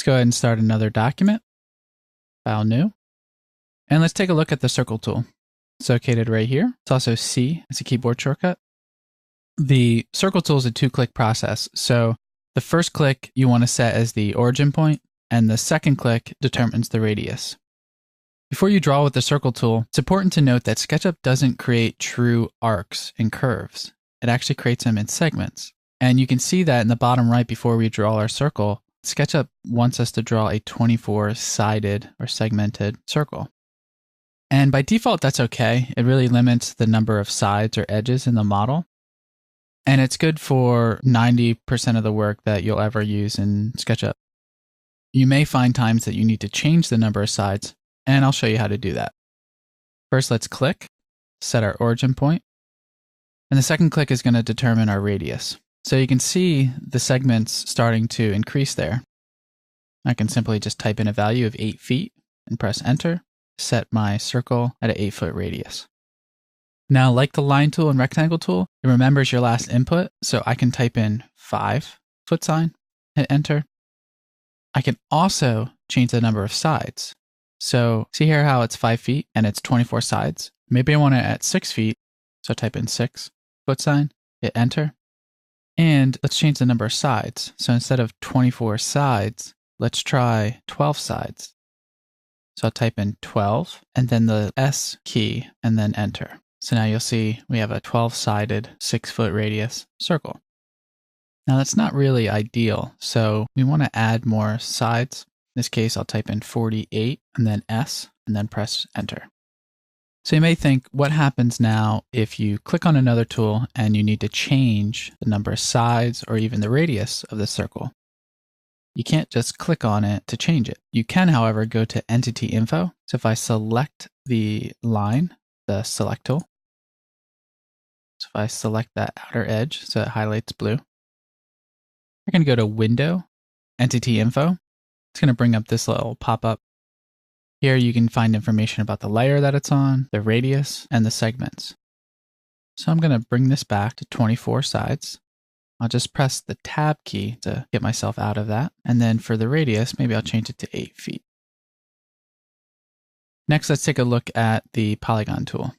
go ahead and start another document. File new. And let's take a look at the circle tool. It's located right here. It's also C. It's a keyboard shortcut. The circle tool is a 2-click process. So the first click you want to set as the origin point, and the second click determines the radius. Before you draw with the circle tool, it's important to note that SketchUp doesn't create true arcs and curves. It actually creates them in segments. And you can see that in the bottom right before we draw our circle, SketchUp wants us to draw a 24-sided or segmented circle. And by default, that's okay. It really limits the number of sides or edges in the model. And it's good for 90% of the work that you'll ever use in SketchUp. You may find times that you need to change the number of sides, and I'll show you how to do that. First, let's click, set our origin point, and the second click is going to determine our radius. So you can see the segments starting to increase there. I can simply just type in a value of 8 feet and press enter, set my circle at an 8-foot radius. Now, like the line tool and rectangle tool, it remembers your last input, so I can type in 5-foot sign, hit enter. I can also change the number of sides. So see here how it's 5 feet and it's 24 sides. Maybe I want it at 6 feet, so type in 6-foot sign, hit enter. And let's change the number of sides. So instead of 24 sides, let's try 12 sides. So I'll type in 12 and then the S key and then enter. So now you'll see we have a 12-sided 6-foot radius circle. Now that's not really ideal, so we want to add more sides. In this case, I'll type in 48 and then S and then press enter. So you may think, what happens now if you click on another tool and you need to change the number of sides or even the radius of the circle? You can't just click on it to change it. You can, however, go to Entity Info. So if I select the line, the Select tool, so if I select that outer edge so it highlights blue, we're going to go to Window, Entity Info. It's going to bring up this little pop-up. Here you can find information about the layer that it's on, the radius, and the segments. So I'm going to bring this back to 24 sides. I'll just press the Tab key to get myself out of that. And then for the radius, maybe I'll change it to 8 feet. Next, let's take a look at the Polygon tool.